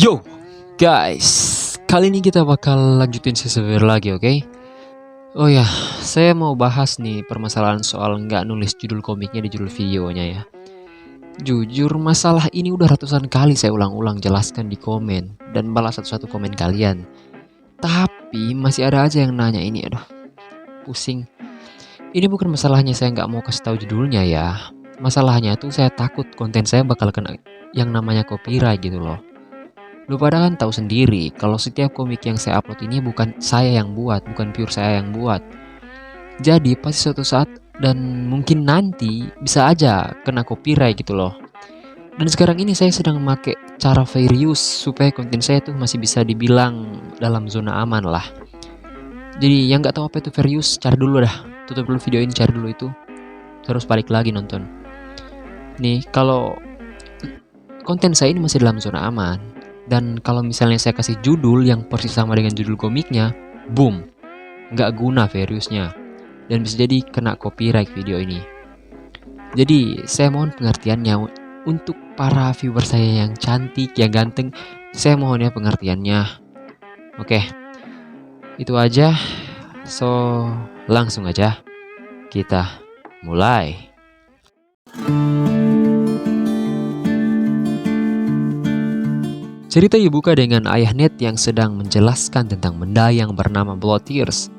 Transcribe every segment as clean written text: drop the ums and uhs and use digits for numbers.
Yo guys, kali ini kita bakal lanjutin season lagi, oke? Oh ya, saya mau bahas nih permasalahan soal nggak nulis judul komiknya di judul videonya ya. Jujur masalah ini udah ratusan kali saya ulang-ulang jelaskan di komen dan balas satu-satu komen kalian. Tapi masih ada aja yang nanya ini, aduh pusing. Ini bukan masalahnya saya nggak mau kasih tahu judulnya ya. Masalahnya tuh saya takut konten saya bakal kena yang namanya copyright gitu loh. Lu pada kan tahu sendiri kalau setiap komik yang saya upload ini bukan saya yang buat, bukan pure saya yang buat. Jadi pasti suatu saat dan mungkin nanti bisa aja kena copyright gitu loh. Dan sekarang ini saya sedang memakai cara fair use supaya konten saya tuh masih bisa dibilang dalam zona aman lah. Jadi yang nggak tahu apa itu fair use, cari dulu dah. Tutup dulu video ini, cari dulu itu. Terus balik lagi nonton. Nih kalau konten saya ini masih dalam zona aman. Dan kalau misalnya saya kasih judul yang persis sama dengan judul komiknya, boom, nggak guna fair use-nya. Dan bisa jadi kena copyright video ini. Jadi saya mohon pengertiannya untuk para viewer saya yang cantik, yang ganteng. Saya mohon ya pengertiannya. Oke, itu aja. So, langsung aja kita mulai. Cerita dibuka dengan ayah Ned yang sedang menjelaskan tentang benda yang bernama Blood Tears.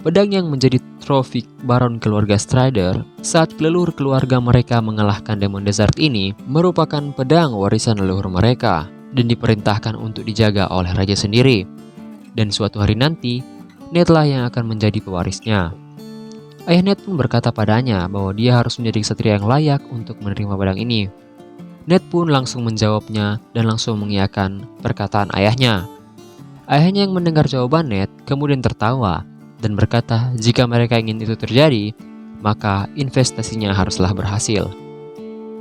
Pedang yang menjadi trofi Baron keluarga Strider saat leluhur keluarga mereka mengalahkan Demon Desert ini merupakan pedang warisan leluhur mereka dan diperintahkan untuk dijaga oleh raja sendiri. Dan suatu hari nanti, Ned lah yang akan menjadi pewarisnya. Ayah Ned pun berkata padanya bahwa dia harus menjadi ksatria yang layak untuk menerima pedang ini. Ned pun langsung menjawabnya dan langsung mengiyakan perkataan ayahnya. Ayahnya yang mendengar jawaban Ned kemudian tertawa dan berkata jika mereka ingin itu terjadi, maka investasinya haruslah berhasil.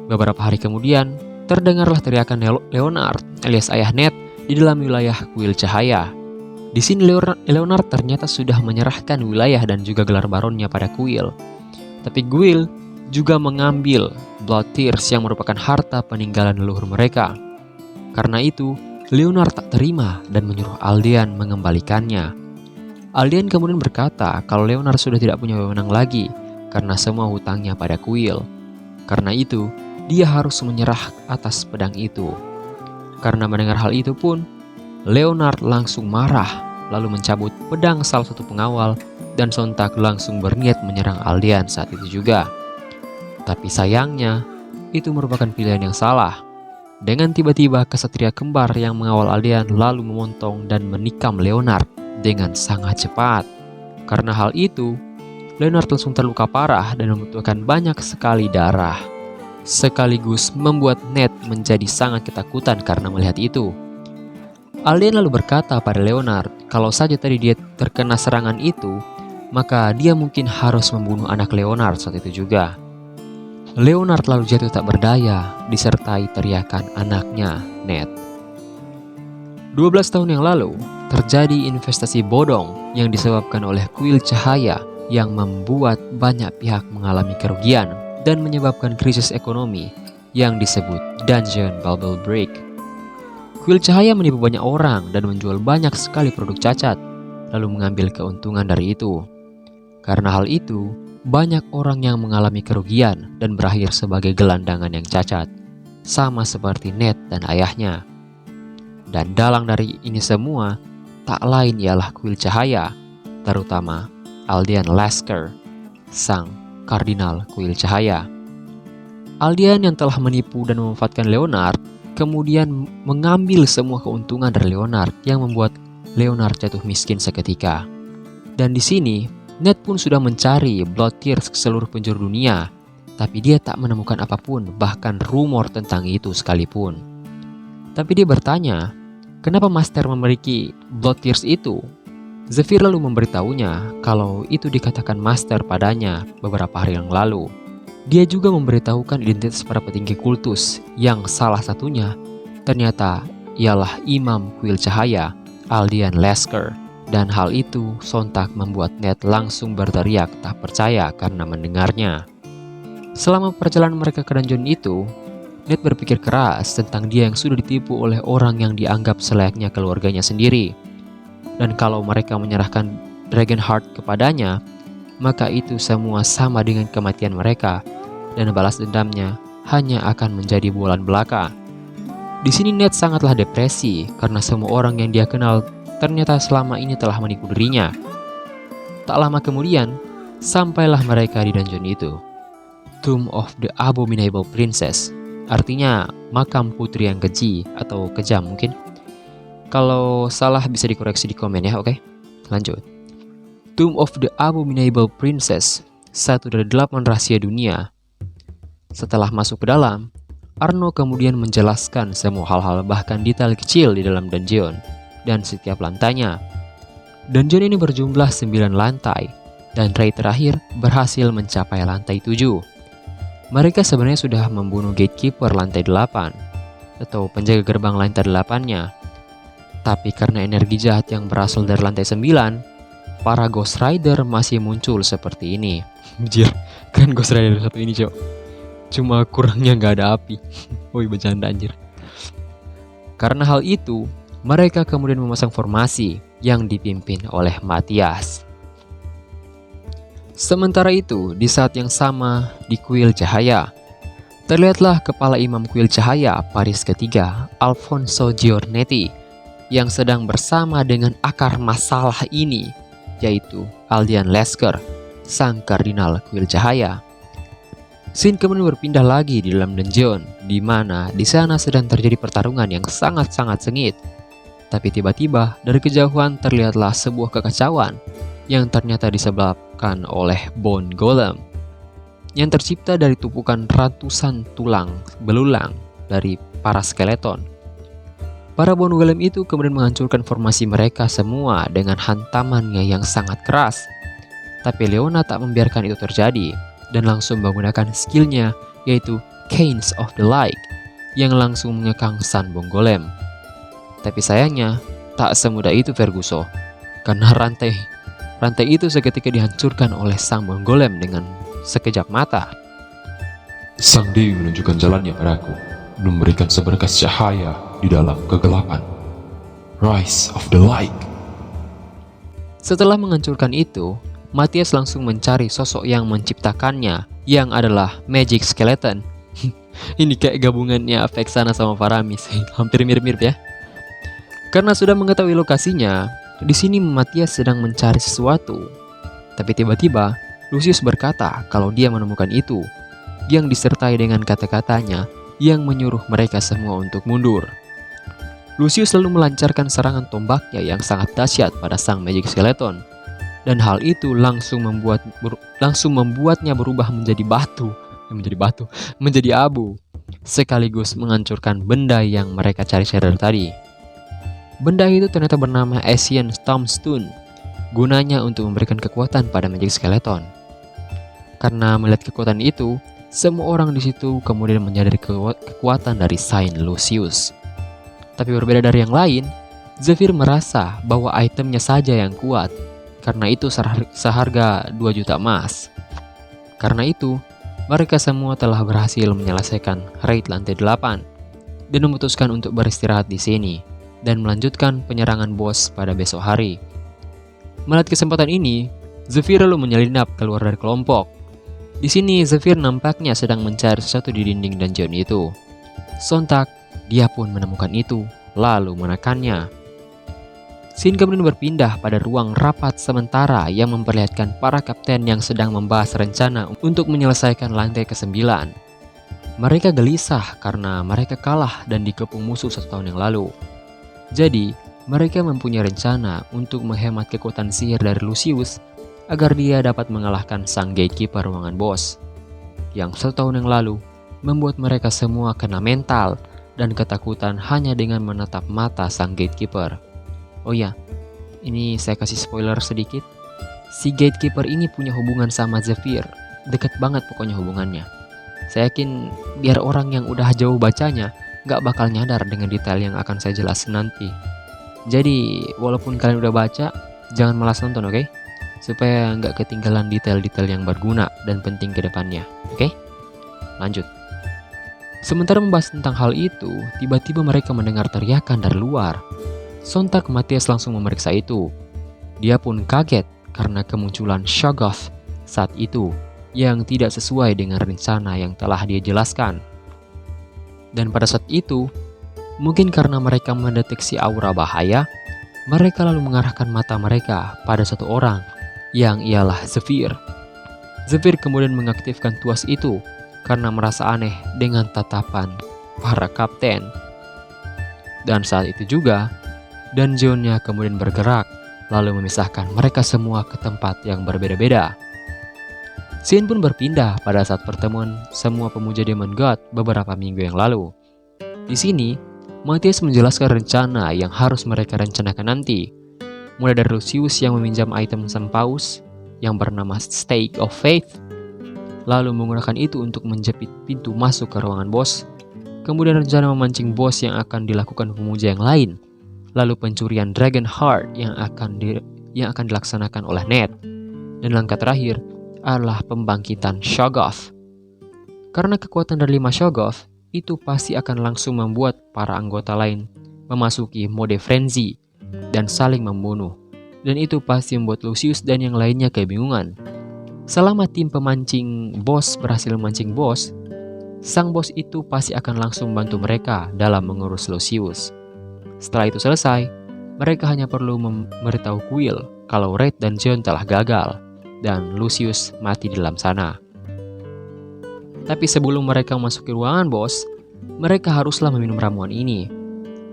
Beberapa hari kemudian, terdengarlah teriakan Leonard alias ayah Ned di dalam wilayah kuil cahaya. Di sini Leonard ternyata sudah menyerahkan wilayah dan juga gelar baronnya pada kuil. Tapi Gwil juga mengambil Blood Tears yang merupakan harta peninggalan leluhur mereka. Karena itu, Leonard tak terima dan menyuruh Aldean mengembalikannya. Aldean kemudian berkata kalau Leonard sudah tidak punya wewenang lagi karena semua hutangnya pada kuil. Karena itu, dia harus menyerah atas pedang itu. Karena mendengar hal itu pun, Leonard langsung marah lalu mencabut pedang salah satu pengawal dan sontak langsung berniat menyerang Aldean saat itu juga. Tapi sayangnya, itu merupakan pilihan yang salah. Dengan tiba-tiba kesatria kembar yang mengawal Aldean lalu memontong dan menikam Leonard dengan sangat cepat. Karena hal itu, Leonard langsung terluka parah dan membutuhkan banyak sekali darah. Sekaligus membuat Ned menjadi sangat ketakutan karena melihat itu. Aldean lalu berkata pada Leonard kalau saja tadi dia terkena serangan itu, maka dia mungkin harus membunuh anak Leonard saat itu juga. Leonard lalu jatuh tak berdaya disertai teriakan anaknya, Ned. 12 tahun yang lalu, terjadi investasi bodong yang disebabkan oleh kuil cahaya yang membuat banyak pihak mengalami kerugian dan menyebabkan krisis ekonomi yang disebut Dungeon Bubble Break. Kuil cahaya menipu banyak orang dan menjual banyak sekali produk cacat, lalu mengambil keuntungan dari itu. Karena hal itu, banyak orang yang mengalami kerugian dan berakhir sebagai gelandangan yang cacat, sama seperti Ned dan ayahnya. Dan dalang dari ini semua, tak lain ialah kuil cahaya, terutama Aldean Lasker, sang kardinal kuil cahaya. Aldean yang telah menipu dan memanfaatkan Leonard, kemudian mengambil semua keuntungan dari Leonard yang membuat Leonard jatuh miskin seketika. Dan di sini, Ned pun sudah mencari Blood Tears ke seluruh penjuru dunia, tapi dia tak menemukan apapun, bahkan rumor tentang itu sekalipun. Tapi dia bertanya, kenapa Master memiliki Blood Tears itu? Zephyr lalu memberitahunya kalau itu dikatakan Master padanya beberapa hari yang lalu. Dia juga memberitahukan identitas para petinggi kultus, yang salah satunya ternyata ialah Imam Kuil Cahaya, Aldean Lasker. Dan hal itu sontak membuat Ned langsung berteriak tak percaya karena mendengarnya. Selama perjalanan mereka ke dungeon itu, Ned berpikir keras tentang dia yang sudah ditipu oleh orang yang dianggap selayaknya keluarganya sendiri. Dan kalau mereka menyerahkan Dragonheart kepadanya, maka itu semua sama dengan kematian mereka, dan balas dendamnya hanya akan menjadi bualan belaka. Di sini Ned sangatlah depresi karena semua orang yang dia kenal ternyata selama ini telah menipu dirinya. Tak lama kemudian, sampailah mereka di dungeon itu. Tomb of the Abominable Princess, artinya makam putri yang keji atau kejam mungkin. Kalau salah bisa dikoreksi di komen ya, oke? Lanjut. Tomb of the Abominable Princess, satu dari 8 rahasia dunia. Setelah masuk ke dalam, Arno kemudian menjelaskan semua hal-hal bahkan detail kecil di dalam dungeon dan setiap lantainya. Dungeon ini berjumlah 9 lantai dan raid terakhir berhasil mencapai lantai 7. Mereka sebenarnya sudah membunuh gatekeeper lantai 8 atau penjaga gerbang lantai 8-nya. Tapi karena energi jahat yang berasal dari lantai 9, para Ghost Rider masih muncul seperti ini. Anjir, keren Ghost Rider satu ini, cok. Cuma kurangnya nggak ada api. Woi, bercanda anjir. Karena hal itu, mereka kemudian memasang formasi yang dipimpin oleh Matthias. Sementara itu, di saat yang sama di Kuil Cahaya, terlihatlah kepala imam Kuil Cahaya Paris ketiga, Alfonso Giornetti, yang sedang bersama dengan akar masalah ini, yaitu Aldian Lesker, sang kardinal Kuil Cahaya. Scene kemudian berpindah lagi di dalam dungeon, di mana di sana sedang terjadi pertarungan yang sangat-sangat sengit. Tapi tiba-tiba dari kejauhan terlihatlah sebuah kekacauan yang ternyata disebabkan oleh Bone Golem yang tercipta dari tumpukan ratusan tulang belulang dari para skeleton. Para Bone Golem itu kemudian menghancurkan formasi mereka semua dengan hantamannya yang sangat keras. Tapi Leona tak membiarkan itu terjadi dan langsung menggunakan skillnya, yaitu Canes of the Light, yang langsung mengekang Sang Bone Golem. Tapi sayangnya, tak semudah itu Ferguson, karena rantai itu seketika dihancurkan oleh Sang Bone Golem dengan sekejap mata. Sang Dewi menunjukkan jalannya padaku, memberikan seberkas cahaya di dalam kegelapan. Rise of the Light. Setelah menghancurkan itu, Matthias langsung mencari sosok yang menciptakannya, yang adalah Magic Skeleton. Ini kayak gabungannya Vexana sama Faramis, hampir mirip-mirip ya. Karena sudah mengetahui lokasinya, di sini Matthias sedang mencari sesuatu. Tapi tiba-tiba, Lucius berkata kalau dia menemukan itu, yang disertai dengan kata-katanya yang menyuruh mereka semua untuk mundur. Lucius lalu melancarkan serangan tombaknya yang sangat dahsyat pada sang Magic Skeleton. Dan hal itu langsung membuatnya berubah menjadi abu, sekaligus menghancurkan benda yang mereka cari-cari dari tadi. Benda itu ternyata bernama Asian Tombstone, gunanya untuk memberikan kekuatan pada Magic Skeleton. Karena melihat kekuatan itu, semua orang di situ kemudian menyadari kekuatan dari Saint Lucius. Tapi berbeda dari yang lain, Zephyr merasa bahwa itemnya saja yang kuat, karena itu seharga 2 juta emas. Karena itu, mereka semua telah berhasil menyelesaikan raid lantai 8 dan memutuskan untuk beristirahat di sini dan melanjutkan penyerangan bos pada besok hari. Melihat kesempatan ini, Zephyr lalu menyelinap keluar dari kelompok. Di sini Zephyr nampaknya sedang mencari sesuatu di dinding dungeon itu. Sontak, dia pun menemukan itu, lalu menekannya. Scene kemudian berpindah pada ruang rapat sementara yang memperlihatkan para kapten yang sedang membahas rencana untuk menyelesaikan lantai ke-9. Mereka gelisah karena mereka kalah dan dikepung musuh 1 tahun yang lalu. Jadi, mereka mempunyai rencana untuk menghemat kekuatan sihir dari Lucius agar dia dapat mengalahkan sang gatekeeper ruangan bos, yang 1 tahun yang lalu membuat mereka semua kena mental dan ketakutan hanya dengan menatap mata sang gatekeeper. Oh ya, ini saya kasih spoiler sedikit. Si gatekeeper ini punya hubungan sama Zephyr, deket banget pokoknya hubungannya. Saya yakin biar orang yang udah jauh bacanya gak bakal nyadar dengan detail yang akan saya jelasin nanti. Jadi walaupun kalian udah baca, jangan malas nonton, oke? Supaya gak ketinggalan detail-detail yang berguna dan penting ke depannya, oke? Lanjut. Sementara membahas tentang hal itu, tiba-tiba mereka mendengar teriakan dari luar. Sontak Matthias langsung memeriksa itu. Dia pun kaget karena kemunculan Shoggoth saat itu yang tidak sesuai dengan rencana yang telah dia jelaskan. Dan pada saat itu, mungkin karena mereka mendeteksi aura bahaya, mereka lalu mengarahkan mata mereka pada satu orang yang ialah Zephyr. Zephyr kemudian mengaktifkan tuas itu karena merasa aneh dengan tatapan para kapten. Dan saat itu juga, dungeonnya kemudian bergerak, lalu memisahkan mereka semua ke tempat yang berbeda-beda. Scene pun berpindah pada saat pertemuan semua pemuja Demon God beberapa minggu yang lalu. Di sini, Matthias menjelaskan rencana yang harus mereka rencanakan nanti. Mulai dari Lucius yang meminjam item sang paus yang bernama Stake of Faith, lalu menggunakan itu untuk menjepit pintu masuk ke ruangan bos. Kemudian rencana memancing bos yang akan dilakukan pemuja yang lain. Lalu pencurian Dragon Heart yang akan dilaksanakan oleh Ned. Dan langkah terakhir adalah pembangkitan Shoggoth. Karena kekuatan dari 5 Shoggoth, itu pasti akan langsung membuat para anggota lain memasuki mode frenzy dan saling membunuh. Dan itu pasti membuat Lucius dan yang lainnya kebingungan. Selama tim pemancing bos berhasil memancing bos, sang bos itu pasti akan langsung membantu mereka dalam mengurus Lucius. Setelah itu selesai, mereka hanya perlu memberitahu Quill kalau Red dan John telah gagal dan Lucius mati di dalam sana. Tapi sebelum mereka memasuki ruangan bos, mereka haruslah meminum ramuan ini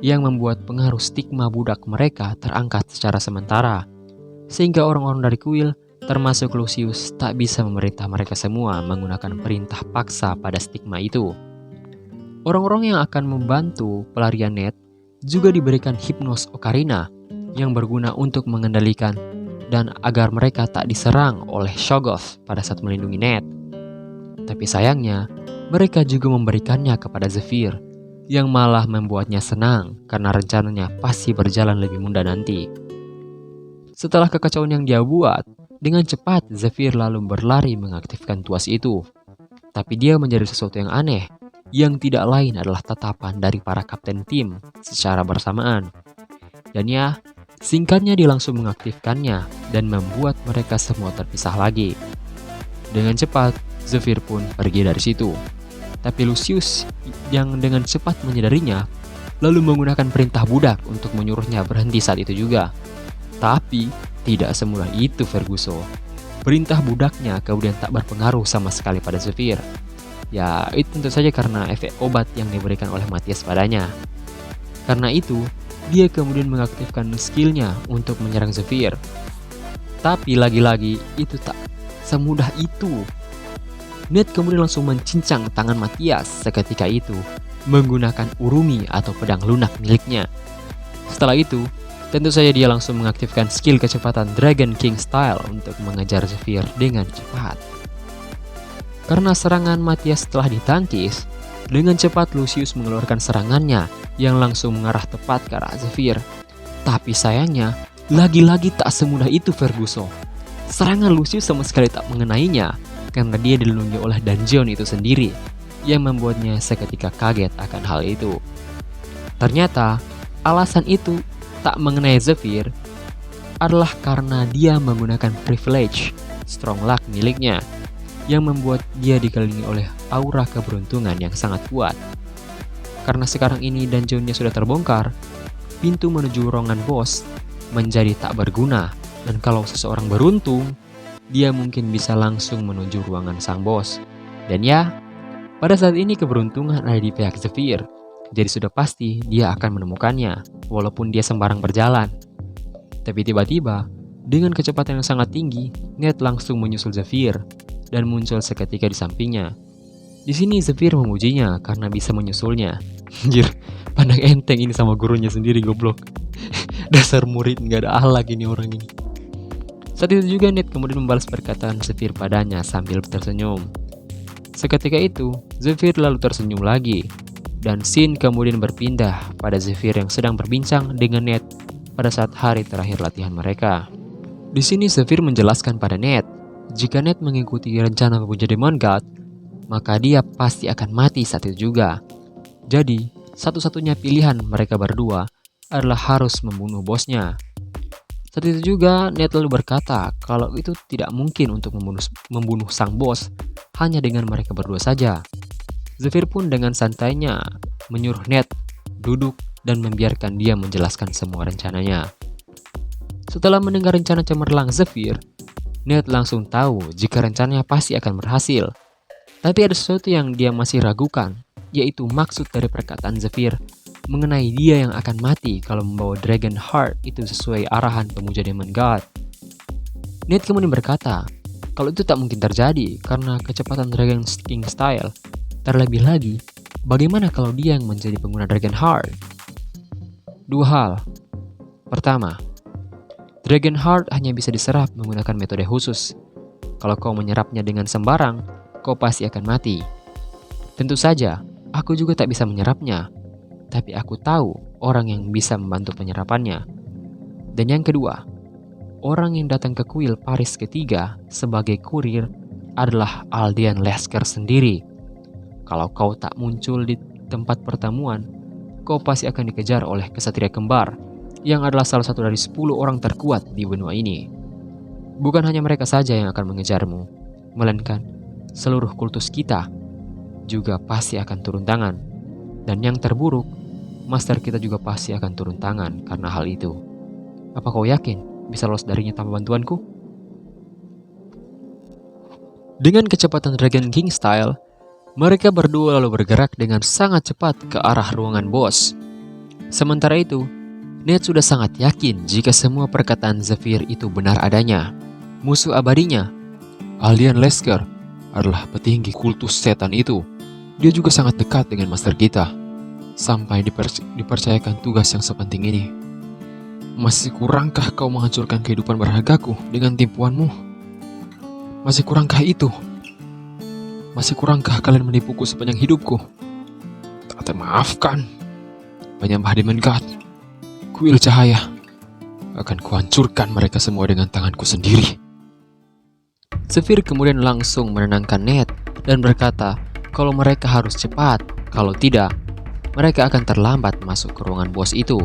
yang membuat pengaruh stigma budak mereka terangkat secara sementara, sehingga orang-orang dari Quill termasuk Lucius tak bisa memerintah mereka semua menggunakan perintah paksa pada stigma itu. Orang-orang yang akan membantu pelarian Ned juga diberikan hipnos ocarina yang berguna untuk mengendalikan dan agar mereka tak diserang oleh Shoggoth pada saat melindungi Ned. Tapi sayangnya, mereka juga memberikannya kepada Zephyr yang malah membuatnya senang karena rencananya pasti berjalan lebih mudah nanti. Setelah kekacauan yang dia buat, dengan cepat Zephyr lalu berlari mengaktifkan tuas itu. Tapi dia menjadi sesuatu yang aneh, yang tidak lain adalah tatapan dari para kapten tim secara bersamaan. Dan ya, singkatnya dia langsung mengaktifkannya dan membuat mereka semua terpisah lagi. Dengan cepat, Zephyr pun pergi dari situ. Tapi Lucius yang dengan cepat menyadarinya, lalu menggunakan perintah budak untuk menyuruhnya berhenti saat itu juga. Tapi tidak semudah itu Ferguson. Perintah budaknya kemudian tak berpengaruh sama sekali pada Zephyr. Ya, itu tentu saja karena efek obat yang diberikan oleh Matthias padanya. Karena itu, dia kemudian mengaktifkan skillnya untuk menyerang Zephyr. Tapi lagi-lagi, itu tak semudah itu. Ned kemudian langsung mencincang tangan Matthias seketika itu, menggunakan urumi atau pedang lunak miliknya. Setelah itu, tentu saja dia langsung mengaktifkan skill kecepatan Dragon King Style untuk mengejar Zephyr dengan cepat. Karena serangan Matthias telah ditangkis, dengan cepat Lucius mengeluarkan serangannya yang langsung mengarah tepat ke arah Zephyr. Tapi sayangnya, lagi-lagi tak semudah itu Ferguson. Serangan Lucius sama sekali tak mengenainya, karena dia dilindungi oleh dungeon itu sendiri, yang membuatnya seketika kaget akan hal itu. Ternyata, alasan itu tak mengenai Zephyr adalah karena dia menggunakan privilege strong luck miliknya yang membuat dia dikelilingi oleh aura keberuntungan yang sangat kuat. Karena sekarang ini dungeonnya sudah terbongkar, pintu menuju ruangan bos menjadi tak berguna, dan kalau seseorang beruntung, dia mungkin bisa langsung menuju ruangan sang bos. Dan ya, pada saat ini keberuntungan ada di pihak Zephyr. Jadi sudah pasti dia akan menemukannya, walaupun dia sembarang berjalan. Tapi tiba-tiba, dengan kecepatan yang sangat tinggi, Ned langsung menyusul Zephyr dan muncul seketika di sampingnya. Di sini Zephyr memujinya karena bisa menyusulnya. Anjir, pandang enteng ini sama gurunya sendiri goblok. Dasar murid nggak ada akhlak ini orang ini. Saat itu juga Ned kemudian membalas perkataan Zephyr padanya sambil tersenyum. Seketika itu, Zephyr lalu tersenyum lagi. Dan scene kemudian berpindah pada Zephyr yang sedang berbincang dengan Ned pada saat hari terakhir latihan mereka. Di sini Zephyr menjelaskan pada Ned, jika Ned mengikuti rencana pemuja Demon God, maka dia pasti akan mati saat itu juga. Jadi, satu-satunya pilihan mereka berdua adalah harus membunuh bosnya. Saat itu juga Ned lalu berkata kalau itu tidak mungkin untuk membunuh sang bos hanya dengan mereka berdua saja. Zephyr pun dengan santainya menyuruh Ned duduk dan membiarkan dia menjelaskan semua rencananya. Setelah mendengar rencana cemerlang Zephyr, Ned langsung tahu jika rencananya pasti akan berhasil. Tapi ada sesuatu yang dia masih ragukan, yaitu maksud dari perkataan Zephyr mengenai dia yang akan mati kalau membawa Dragon Heart itu sesuai arahan pemuja Demon God. Ned kemudian berkata kalau itu tak mungkin terjadi karena kecepatan Dragon King Style. Terlebih lagi, bagaimana kalau dia yang menjadi pengguna Dragon Heart? Dua hal. Pertama, Dragon Heart hanya bisa diserap menggunakan metode khusus. Kalau kau menyerapnya dengan sembarang, kau pasti akan mati. Tentu saja, aku juga tak bisa menyerapnya. Tapi aku tahu orang yang bisa membantu penyerapannya. Dan yang kedua, orang yang datang ke kuil Paris ketiga sebagai kurir adalah Aldean Lesker sendiri. Kalau kau tak muncul di tempat pertemuan, kau pasti akan dikejar oleh kesatria kembar yang adalah salah satu dari 10 orang terkuat di benua ini. Bukan hanya mereka saja yang akan mengejarmu, melainkan seluruh kultus kita juga pasti akan turun tangan. Dan yang terburuk, master kita juga pasti akan turun tangan karena hal itu. Apa kau yakin bisa lolos darinya tanpa bantuanku? Dengan kecepatan Dragon King Style, mereka berdua lalu bergerak dengan sangat cepat ke arah ruangan bos. Sementara itu, Ned sudah sangat yakin jika semua perkataan Zephyr itu benar adanya. Musuh abadinya, Aldean Lesker, adalah petinggi kultus setan itu. Dia juga sangat dekat dengan master kita, sampai dipercayakan tugas yang sepenting ini. Masih kurangkah kau menghancurkan kehidupan berhargaku dengan tipuanmu? Masih kurangkah itu? Masih kurangkah kalian menipuku sepanjang hidupku? Tak termaafkan. Penyembah Demon God, kuil cahaya, akan kuhancurkan mereka semua dengan tanganku sendiri. Zephyr kemudian langsung menenangkan Ned dan berkata kalau mereka harus cepat, kalau tidak, mereka akan terlambat masuk ke ruangan bos itu.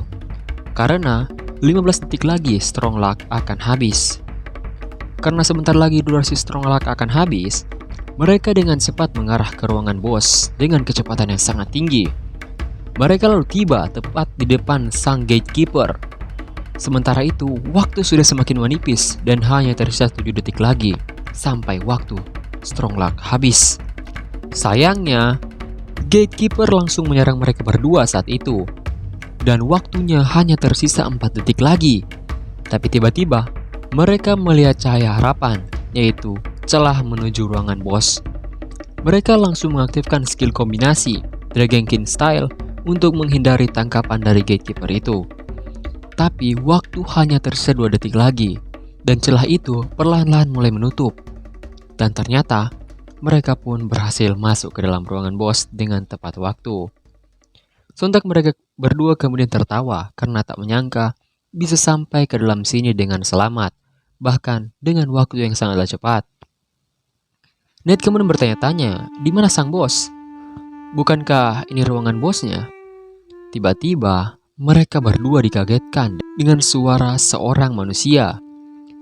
Karena 15 detik lagi Strong Lock akan habis. Karena sebentar lagi durasi Strong Lock akan habis, mereka dengan cepat mengarah ke ruangan bos dengan kecepatan yang sangat tinggi. Mereka lalu tiba tepat di depan sang gatekeeper. Sementara itu, waktu sudah semakin menipis dan hanya tersisa 7 detik lagi sampai waktu Strong Lock habis. Sayangnya, gatekeeper langsung menyerang mereka berdua saat itu. Dan waktunya hanya tersisa 4 detik lagi. Tapi tiba-tiba, mereka melihat cahaya harapan, yaitu celah menuju ruangan bos. Mereka langsung mengaktifkan skill kombinasi Dragon King Style untuk menghindari tangkapan dari gatekeeper itu. Tapi waktu hanya tersisa 2 detik lagi, dan celah itu perlahan-lahan mulai menutup. Dan ternyata, mereka pun berhasil masuk ke dalam ruangan bos dengan tepat waktu. Sontak mereka berdua kemudian tertawa karena tak menyangka bisa sampai ke dalam sini dengan selamat, bahkan dengan waktu yang sangatlah cepat. Ned kemudian bertanya-tanya, di mana sang bos? Bukankah ini ruangan bosnya? Tiba-tiba, mereka berdua dikagetkan dengan suara seorang manusia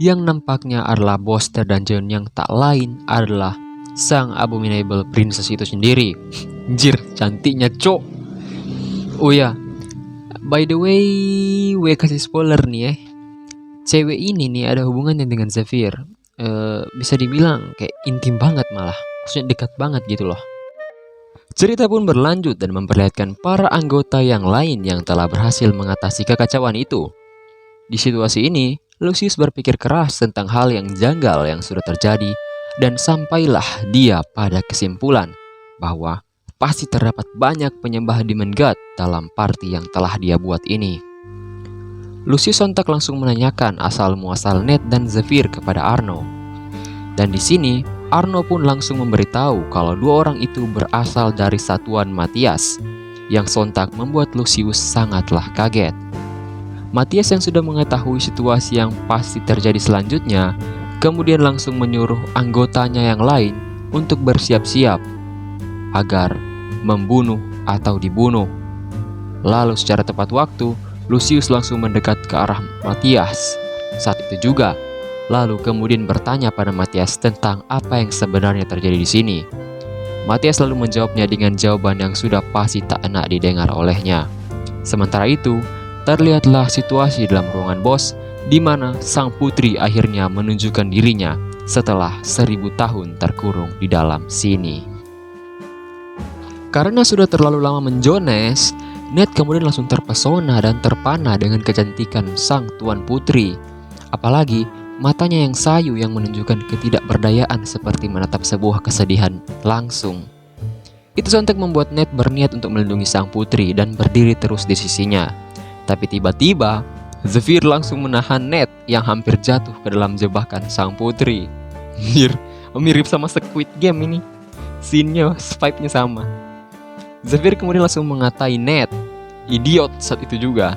yang nampaknya adalah bos terdungeon yang tak lain adalah sang Abominable Princess itu sendiri. Anjir, cantiknya cok. Oh ya, by the way, gue kasih spoiler nih cewek ini nih ada hubungannya dengan Zephyr. Bisa dibilang kayak intim banget malah. Maksudnya dekat banget gitu loh. Cerita pun berlanjut dan memperlihatkan para anggota yang lain yang telah berhasil mengatasi kekacauan itu. Di situasi ini, Lucius berpikir keras tentang hal yang janggal yang sudah terjadi dan sampailah dia pada kesimpulan bahwa pasti terdapat banyak penyembah Demon God dalam party yang telah dia buat ini. Lucius sontak langsung menanyakan asal-muasal Ned dan Zephyr kepada Arno. Dan di sini, Arno pun langsung memberitahu kalau 2 orang itu berasal dari satuan Matthias, yang sontak membuat Lucius sangatlah kaget. Matthias yang sudah mengetahui situasi yang pasti terjadi selanjutnya, kemudian langsung menyuruh anggotanya yang lain untuk bersiap-siap agar membunuh atau dibunuh. Lalu secara tepat waktu, Lucius langsung mendekat ke arah Matthias saat itu juga. Lalu kemudian bertanya pada Matthias tentang apa yang sebenarnya terjadi di sini. Matthias lalu menjawabnya dengan jawaban yang sudah pasti tak enak didengar olehnya. Sementara itu, terlihatlah situasi dalam ruangan bos, di mana sang putri akhirnya menunjukkan dirinya setelah 1000 tahun terkurung di dalam sini. Karena sudah terlalu lama menjones, Ned kemudian langsung terpesona dan terpana dengan kecantikan sang tuan putri. Apalagi matanya yang sayu yang menunjukkan ketidakberdayaan seperti menatap sebuah kesedihan langsung. Itu sontak membuat Ned berniat untuk melindungi sang putri dan berdiri terus di sisinya. Tapi tiba-tiba, Zephyr langsung menahan Ned yang hampir jatuh ke dalam jebakan sang putri. Mirip sama Squid Game ini. Scene-nya, vibe-nya sama. Zephyr kemudian langsung mengatai Ned, idiot saat itu juga.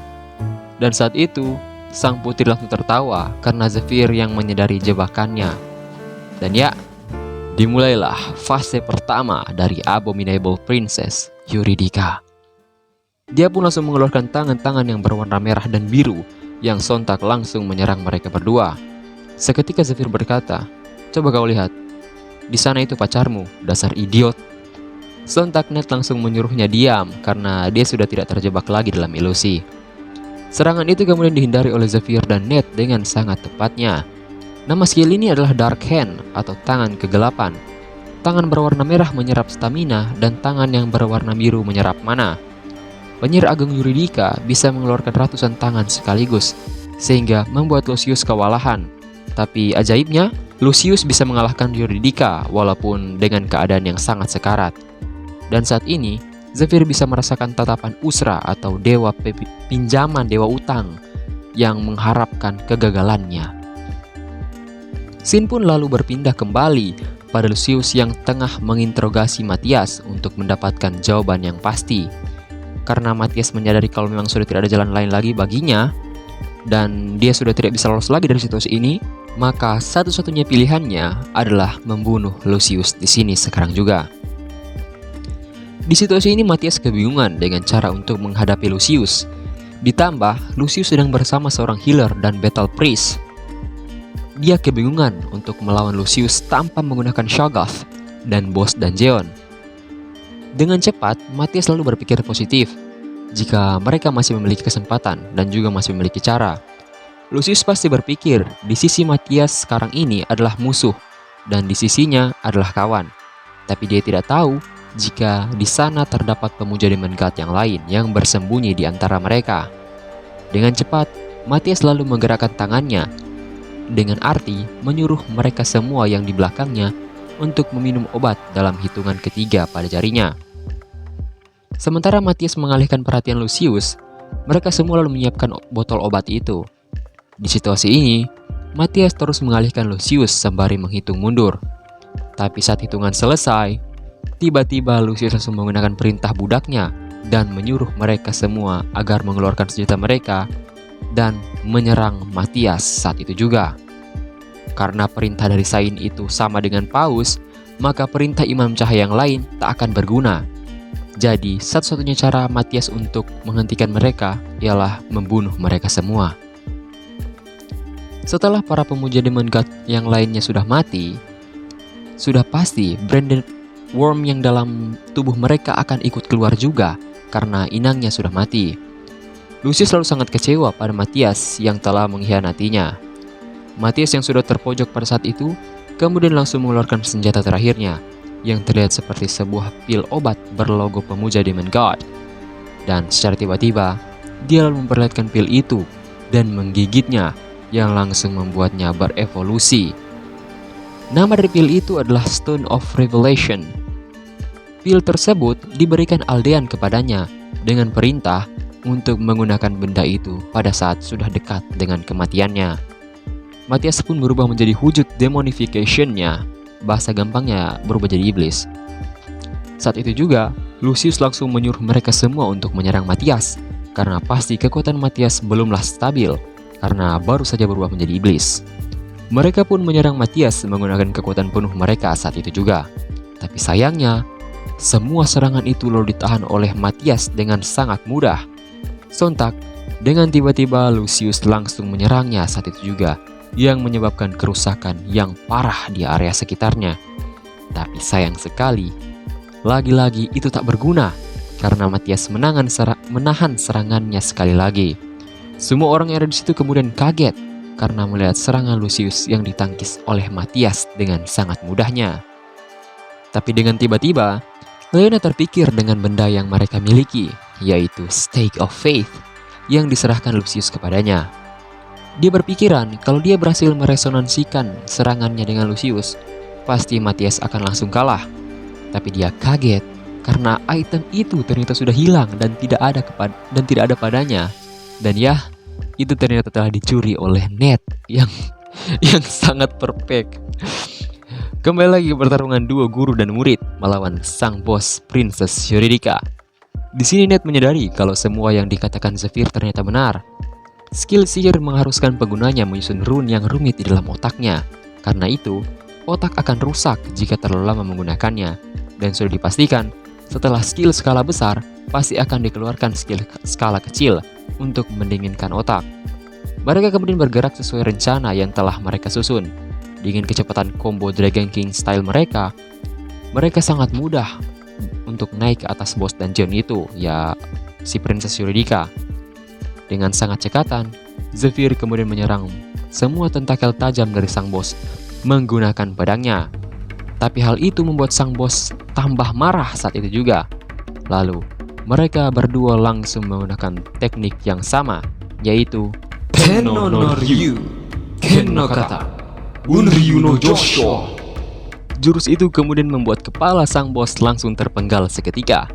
Dan saat itu, sang putri langsung tertawa karena Zephyr yang menyadari jebakannya. Dan ya, dimulailah fase pertama dari Abominable Princess, Eurydica. Dia pun langsung mengeluarkan tangan-tangan yang berwarna merah dan biru yang sontak langsung menyerang mereka berdua. Seketika Zephyr berkata, "Coba kau lihat, di sana itu pacarmu, dasar idiot." Sontak Ned langsung menyuruhnya diam karena dia sudah tidak terjebak lagi dalam ilusi. Serangan itu kemudian dihindari oleh Zephyr dan Ned dengan sangat tepatnya. Nama skill ini adalah Dark Hand atau tangan kegelapan. Tangan berwarna merah menyerap stamina dan tangan yang berwarna biru menyerap mana. Penyihir Agung Eurydica bisa mengeluarkan ratusan tangan sekaligus, sehingga membuat Lucius kewalahan. Tapi ajaibnya, Lucius bisa mengalahkan Eurydica walaupun dengan keadaan yang sangat sekarat. Dan saat ini, Zephyr bisa merasakan tatapan Usra atau dewa pinjaman, dewa utang yang mengharapkan kegagalannya. Scene pun lalu berpindah kembali pada Lucius yang tengah menginterogasi Matthias untuk mendapatkan jawaban yang pasti. Karena Matthias menyadari kalau memang sudah tidak ada jalan lain lagi baginya, dan dia sudah tidak bisa lolos lagi dari situasi ini, maka satu-satunya pilihannya adalah membunuh Lucius di sini sekarang juga. Di situasi ini Matthias kebingungan dengan cara untuk menghadapi Lucius. Ditambah, Lucius sedang bersama seorang healer dan battle priest. Dia kebingungan untuk melawan Lucius tanpa menggunakan Shoggoth dan bos Dungeon. Dengan cepat, Matthias lalu berpikir positif. Jika mereka masih memiliki kesempatan dan juga masih memiliki cara, Lucius pasti berpikir di sisi Matthias sekarang ini adalah musuh dan di sisinya adalah kawan. Tapi dia tidak tahu jika di sana terdapat pemuja Demon God yang lain yang bersembunyi di antara mereka. Dengan cepat, Matthias lalu menggerakkan tangannya dengan arti menyuruh mereka semua yang di belakangnya untuk meminum obat dalam hitungan ketiga pada jarinya. Sementara Matthias mengalihkan perhatian Lucius, mereka semua lalu menyiapkan botol obat itu. Di situasi ini, Matthias terus mengalihkan Lucius sembari menghitung mundur. Tapi saat hitungan selesai, tiba-tiba Lucius langsung menggunakan perintah budaknya dan menyuruh mereka semua agar mengeluarkan senjata mereka dan menyerang Matthias saat itu juga. Karena perintah dari Sain itu sama dengan Paus, maka perintah Imam Cahaya yang lain tak akan berguna. Jadi, satu-satunya cara Matthias untuk menghentikan mereka ialah membunuh mereka semua. Setelah para pemuja Demon God yang lainnya sudah mati, sudah pasti branded worm yang dalam tubuh mereka akan ikut keluar juga karena inangnya sudah mati. Lucius selalu sangat kecewa pada Matthias yang telah mengkhianatinya. Matthias yang sudah terpojok pada saat itu kemudian langsung mengeluarkan senjata terakhirnya yang terlihat seperti sebuah pil obat berlogo pemuja Demon God. Dan secara tiba-tiba, dia lalu memperlihatkan pil itu dan menggigitnya yang langsung membuatnya berevolusi. Nama dari pil itu adalah Stone of Revelation. Pil tersebut diberikan Aldean kepadanya dengan perintah untuk menggunakan benda itu pada saat sudah dekat dengan kematiannya. Matthias pun berubah menjadi wujud demonification-nya. Bahasa gampangnya berubah jadi iblis. Saat itu juga, Lucius langsung menyuruh mereka semua untuk menyerang Matthias, karena pasti kekuatan Matthias belumlah stabil, karena baru saja berubah menjadi iblis. Mereka pun menyerang Matthias menggunakan kekuatan penuh mereka saat itu juga. Tapi sayangnya, semua serangan itu lalu ditahan oleh Matthias dengan sangat mudah. Sontak, dengan tiba-tiba Lucius langsung menyerangnya saat itu juga, yang menyebabkan kerusakan yang parah di area sekitarnya. Tapi sayang sekali, lagi-lagi itu tak berguna, karena Matthias menahan serangannya sekali lagi. Semua orang yang ada di situ kemudian kaget karena melihat serangan Lucius yang ditangkis oleh Matthias dengan sangat mudahnya. Tapi dengan tiba-tiba, Leona terpikir dengan benda yang mereka miliki, yaitu Stake of Faith, yang diserahkan Lucius kepadanya. Dia berpikiran kalau dia berhasil meresonansikan serangannya dengan Lucius, pasti Matthias akan langsung kalah. Tapi dia kaget karena item itu ternyata sudah hilang dan tidak ada padanya. Dan ya, itu ternyata telah dicuri oleh Ned yang sangat perfect. Kembali lagi ke pertarungan duo guru dan murid melawan sang bos Princess Eurydica. Di sini Ned menyadari kalau semua yang dikatakan Zephyr ternyata benar. Skill sihir mengharuskan penggunanya menyusun rune yang rumit di dalam otaknya. Karena itu, otak akan rusak jika terlalu lama menggunakannya. Dan sudah dipastikan, setelah skill skala besar, pasti akan dikeluarkan skill skala kecil untuk mendinginkan otak. Mereka kemudian bergerak sesuai rencana yang telah mereka susun. Dengan kecepatan combo Dragon King style mereka sangat mudah untuk naik ke atas bos dungeon itu, ya si Princess Eurydica. Dengan sangat cekatan, Zephyr kemudian menyerang semua tentakel tajam dari sang bos menggunakan pedangnya. Tapi hal itu membuat sang bos tambah marah saat itu juga. Lalu, mereka berdua langsung menggunakan teknik yang sama, yaitu Tenno no Ryu, Ken no Kata, Unryu no Josho. Jurus itu kemudian membuat kepala sang bos langsung terpenggal seketika.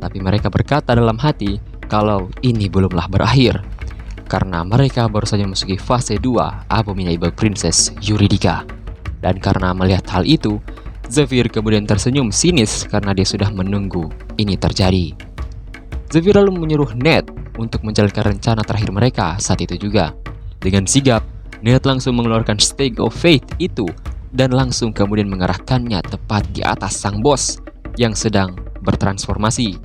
Tapi mereka berkata dalam hati kalau ini belumlah berakhir, karena mereka baru saja memasuki fase 2 Abominable Princess Eurydica. Dan karena melihat hal itu, Zephyr kemudian tersenyum sinis karena dia sudah menunggu ini terjadi. Zephyr lalu menyuruh Ned untuk menjalankan rencana terakhir mereka saat itu juga. Dengan sigap, Ned langsung mengeluarkan Stake of Faith itu dan langsung kemudian mengarahkannya tepat di atas sang bos yang sedang bertransformasi.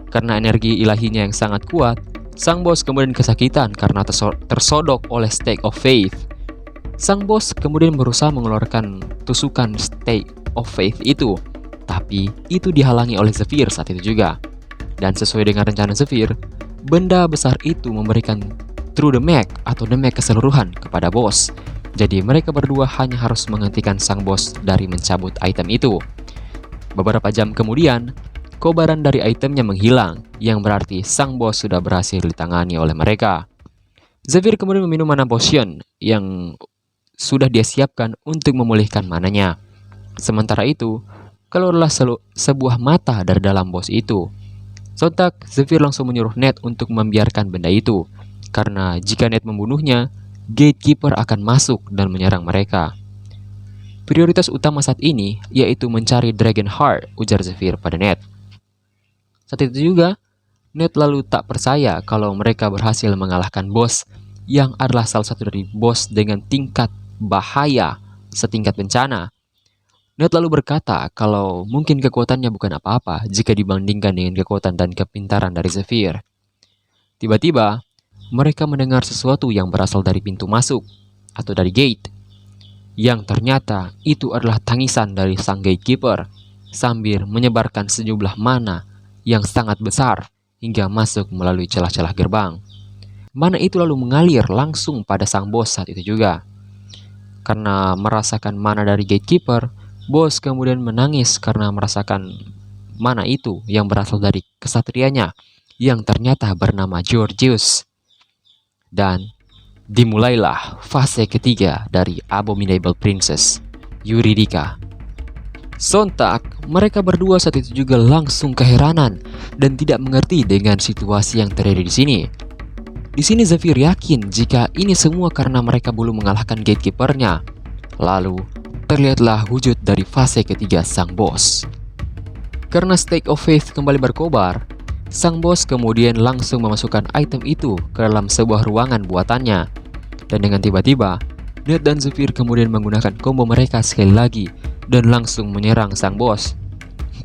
Karena energi ilahinya yang sangat kuat, sang bos kemudian kesakitan karena tersodok oleh Stake of Faith. Sang bos kemudian berusaha mengeluarkan tusukan Stake of Faith itu, tapi itu dihalangi oleh Zephyr saat itu juga. Dan sesuai dengan rencana Zephyr, benda besar itu memberikan True Damage atau damage keseluruhan kepada bos. Jadi mereka berdua hanya harus menghentikan sang bos dari mencabut item itu. Beberapa jam kemudian, kobaran dari itemnya menghilang, yang berarti sang bos sudah berhasil ditangani oleh mereka. Zephyr kemudian meminum mana potion yang sudah dia siapkan untuk memulihkan mananya. Sementara itu, keluarlah sebuah mata dari dalam bos itu. Sontak, Zephyr langsung menyuruh Ned untuk membiarkan benda itu, karena jika Ned membunuhnya, Gatekeeper akan masuk dan menyerang mereka. Prioritas utama saat ini yaitu mencari Dragon Heart, ujar Zephyr pada Ned. Saat itu juga, Ned lalu tak percaya kalau mereka berhasil mengalahkan bos yang adalah salah satu dari bos dengan tingkat bahaya setingkat bencana. Ned lalu berkata kalau mungkin kekuatannya bukan apa-apa jika dibandingkan dengan kekuatan dan kepintaran dari Zephyr. Tiba-tiba, mereka mendengar sesuatu yang berasal dari pintu masuk atau dari gate, yang ternyata itu adalah tangisan dari sang Gatekeeper sambil menyebarkan sejumlah mana yang sangat besar hingga masuk melalui celah-celah gerbang. Mana itu lalu mengalir langsung pada sang bos saat itu juga. Karena merasakan mana dari Gatekeeper, bos kemudian menangis karena merasakan mana itu yang berasal dari kesatrianya yang ternyata bernama Georgius. Dan dimulailah fase ketiga dari Abominable Princess Eurydica. Sontak, mereka berdua saat itu juga langsung keheranan dan tidak mengerti dengan situasi yang terjadi di sini. Di sini Zephyr yakin jika ini semua karena mereka belum mengalahkan Gatekeeper-nya. Lalu, terlihatlah wujud dari fase ketiga sang bos. Karena Stake of Faith kembali berkobar, sang bos kemudian langsung memasukkan item itu ke dalam sebuah ruangan buatannya. Dan dengan tiba-tiba, Ned dan Zephyr kemudian menggunakan combo mereka sekali lagi dan langsung menyerang sang bos.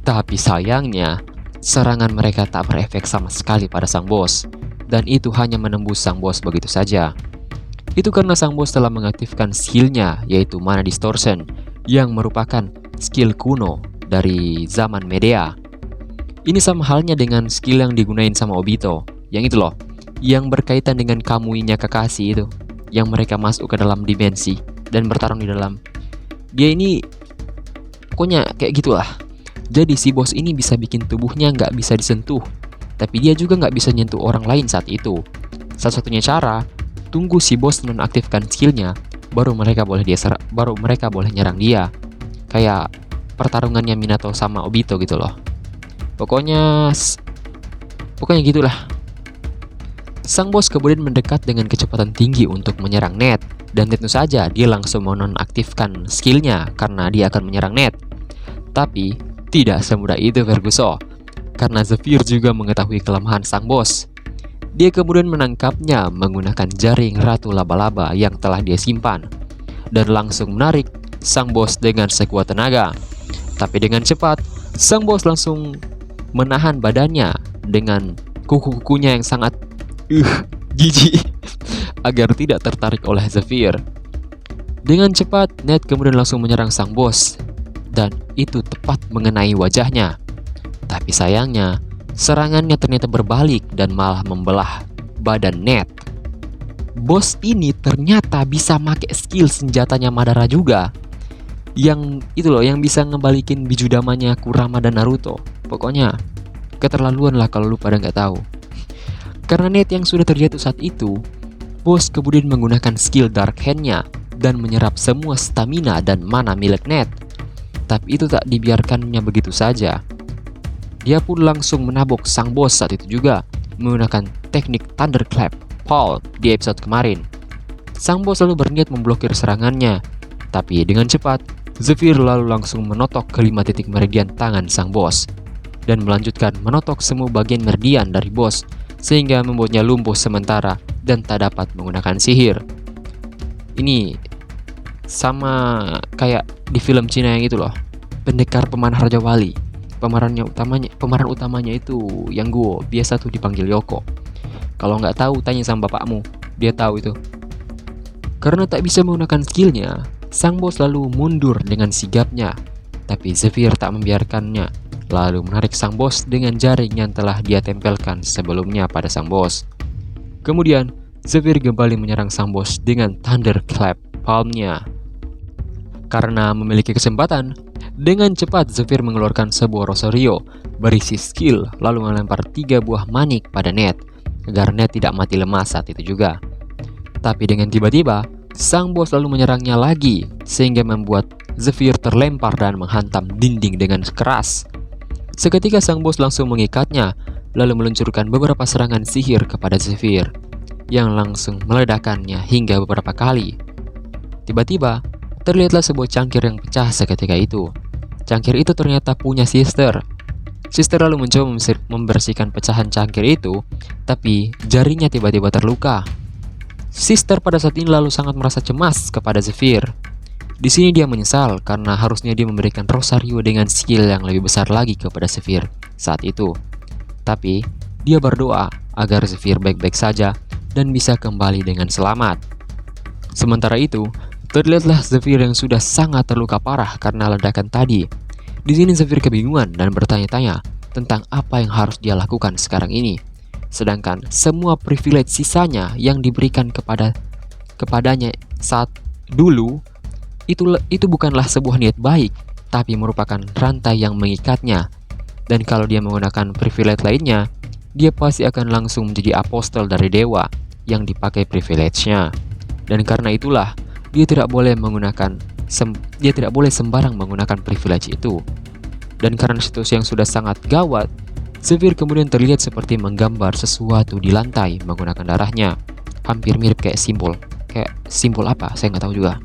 Tapi sayangnya, serangan mereka tak berefek sama sekali pada sang bos, dan itu hanya menembus sang bos begitu saja. Itu karena sang bos telah mengaktifkan skillnya, yaitu Mana Distortion, yang merupakan skill kuno dari zaman Medea. Ini sama halnya dengan skill yang digunain sama Obito, yang itu loh, yang berkaitan dengan Kamui-nya Kakashi itu, yang mereka masuk ke dalam dimensi dan bertarung di dalam. Dia ini pokoknya kayak gitulah. Jadi si bos ini bisa bikin tubuhnya nggak bisa disentuh, tapi dia juga nggak bisa nyentuh orang lain saat itu. Satu-satunya cara, tunggu si bos nonaktifkan skillnya, baru mereka boleh nyerang dia. Kayak pertarungannya Minato sama Obito gitu loh. Pokoknya gitulah. Sang bos kemudian mendekat dengan kecepatan tinggi untuk menyerang Net, dan tentu saja dia langsung menonaktifkan skillnya karena dia akan menyerang Net. Tapi tidak semudah itu Verguso, karena Zephyr juga mengetahui kelemahan sang bos. Dia kemudian menangkapnya menggunakan jaring ratu laba-laba yang telah dia simpan, dan langsung menarik sang bos dengan sekuat tenaga. Tapi dengan cepat, sang bos langsung menahan badannya dengan kuku-kukunya yang sangat jijik agar tidak tertarik oleh Zephyr. Dengan cepat, Net kemudian langsung menyerang sang bos, dan itu tepat mengenai wajahnya. Tapi sayangnya, serangannya ternyata berbalik dan malah membelah badan Net. Bos ini ternyata bisa pakai skill senjatanya Madara juga, yang itu loh, yang bisa ngebalikin bijudamanya Kurama dan Naruto. Pokoknya keterlaluan lah kalau lu pada nggak tahu. Karena Net yang sudah terjatuh saat itu, bos kemudian menggunakan skill Dark Hand-nya dan menyerap semua stamina dan mana milik Net. Tapi itu tak dibiarkannya begitu saja. Dia pun langsung menabok sang bos saat itu juga menggunakan teknik Thunderclap Paul di episode kemarin. Sang bos lalu berniat memblokir serangannya, tapi dengan cepat Zephyr lalu langsung menotok ke 5 titik meridian tangan sang bos dan melanjutkan menotok semua bagian meridian dari bos sehingga membuatnya lumpuh sementara dan tak dapat menggunakan sihir. Ini sama kayak di film Cina yang itu loh, Pendekar Pemanah Raja Wali. Pemeran utamanya itu yang Guo, biasa tuh dipanggil Yoko. Kalau nggak tahu tanya sama bapakmu, dia tahu itu. Karena tak bisa menggunakan skillnya, sang bos lalu mundur dengan sigapnya. Tapi Zephyr tak membiarkannya, lalu menarik sang bos dengan jaring yang telah dia tempelkan sebelumnya pada sang bos. Kemudian Zephyr kembali menyerang sang bos dengan Thunderclap Palm-nya. Karena memiliki kesempatan, dengan cepat Zephyr mengeluarkan sebuah Rosario berisi skill lalu melempar 3 buah manik pada Net agar Net tidak mati lemas saat itu juga. Tapi dengan tiba-tiba, sang bos lalu menyerangnya lagi sehingga membuat Zephyr terlempar dan menghantam dinding dengan keras. Seketika sang bos langsung mengikatnya lalu meluncurkan beberapa serangan sihir kepada Zephyr yang langsung meledakkannya hingga beberapa kali. Tiba-tiba, terlihatlah sebuah cangkir yang pecah seketika itu. Cangkir itu ternyata punya Sister. Sister lalu mencoba membersihkan pecahan cangkir itu, tapi jarinya tiba-tiba terluka. Sister pada saat ini lalu sangat merasa cemas kepada Zephyr. Di sini dia menyesal karena harusnya dia memberikan Rosario dengan skill yang lebih besar lagi kepada Zephyr saat itu. Tapi dia berdoa agar Zephyr baik-baik saja dan bisa kembali dengan selamat. Sementara itu, terlihatlah Zephyr yang sudah sangat terluka parah karena ledakan tadi. Di sini Zephyr kebingungan dan bertanya-tanya tentang apa yang harus dia lakukan sekarang ini. Sedangkan semua privilege sisanya yang diberikan kepadanya saat dulu itu bukanlah sebuah niat baik, tapi merupakan rantai yang mengikatnya. Dan kalau dia menggunakan privilege lainnya, dia pasti akan langsung menjadi apostel dari dewa yang dipakai privilege-nya. Dan karena itulah dia tidak boleh sembarang menggunakan privilege itu. Dan karena situasi yang sudah sangat gawat, Zephyr kemudian terlihat seperti menggambar sesuatu di lantai menggunakan darahnya. Hampir mirip kayak simbol. Kayak simbol apa? Saya nggak tahu juga.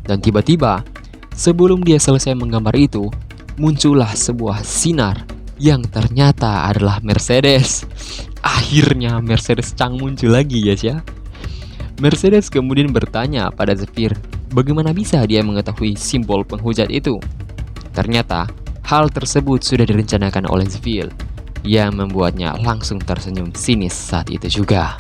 Dan tiba-tiba, sebelum dia selesai menggambar itu, muncullah sebuah sinar yang ternyata adalah Mercedes. Akhirnya Mercedes Chang muncul lagi guys ya. Mercedes kemudian bertanya pada Zephyr, bagaimana bisa dia mengetahui simbol penghujat itu? Ternyata Hal tersebut sudah direncanakan oleh Zville, yang membuatnya langsung tersenyum sinis saat itu juga.